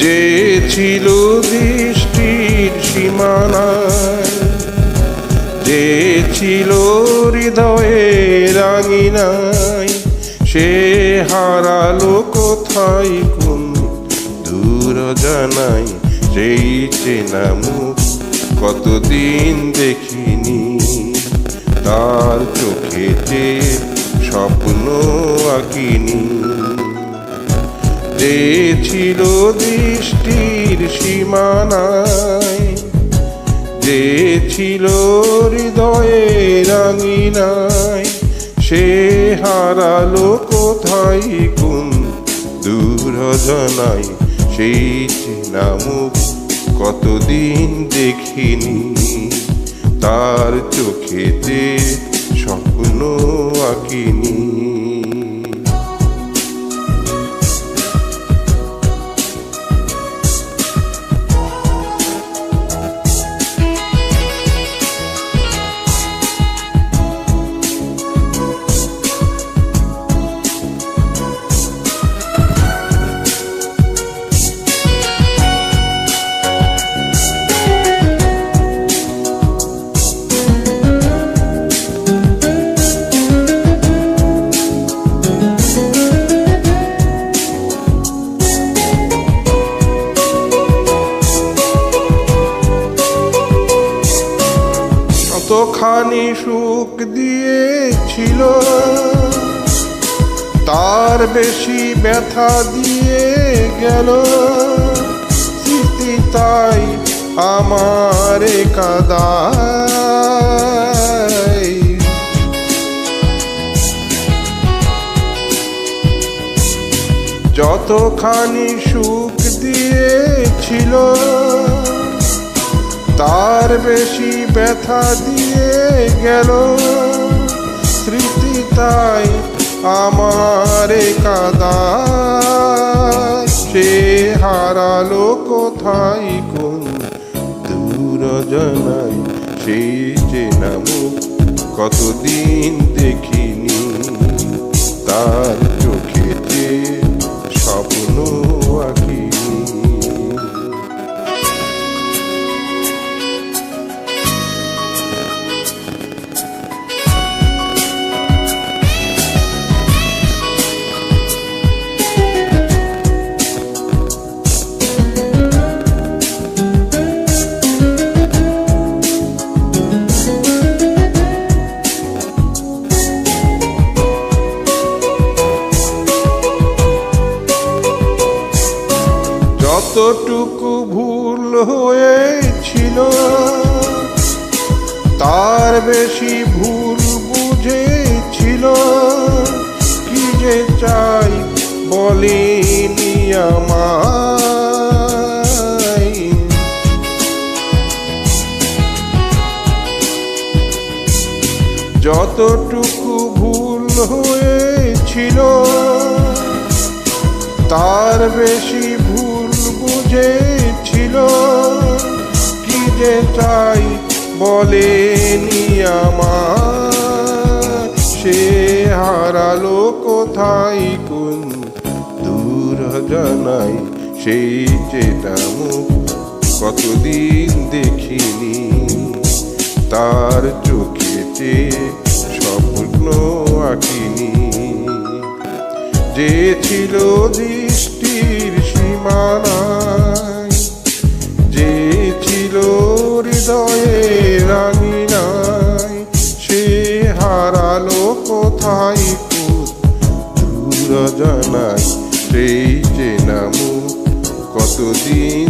যে ছিল দৃষ্টির সীমানায়, যে ছিল হৃদয়ের আঙিনায়, সে হারালো কোথায় কোন দূর জানাই। সেই চেনা মুখ কতদিন দেখিনি, তার চোখে যে স্বপ্ন আঁকিনি। যে ছিল দৃষ্টির সীমানায়, যে ছিল হৃদয়ের আঙিনায়, সে হারালো কোথায় কোন দূর জানাই। সেই চেনা মুখ কতদিন দেখিনি, তার চোখেতে স্বপ্ন আঁকিনি। কতখানি সুখ দিয়েছিল, তার বেশি ব্যথা দিয়ে গেল। স্মৃতি তাই আমারে কাঁদায়। যতখানি সুখ দিয়েছিল, তার বেশি ব্যথা দিয়ে গেল। স্মৃতি তাই আমারে কাঁদায়। সে হারালো কোথায় কোন দূর জানাই। সেই চেনা মুখ কতদিন দেখিনি, তার চোখেতে স্বপ্ন আঁকিনি। যতটুকু ভুল হয়েছিল, তার বেশি ভুল বুঝেছিল। কি যে চাই বলেনি আমায়। যতটুকু ভুল হয়েছিল, তার বেশি ভুল বুঝেছিল। কি যে চাই বলেনি আমার। সে হারালো কোথায় কোন দূর জানাই। সেই চেনা মুখ কতদিন দেখিনি, তার চোখেতে স্বপ্ন আঁকিনি। যে ছিল দৃষ্টির সীমানায়, যে ছিল হৃদয়ের আঙিনায়, সে হারালো কোথায় কোন দূর জানাই। সেই চেনা মুখ কতদিন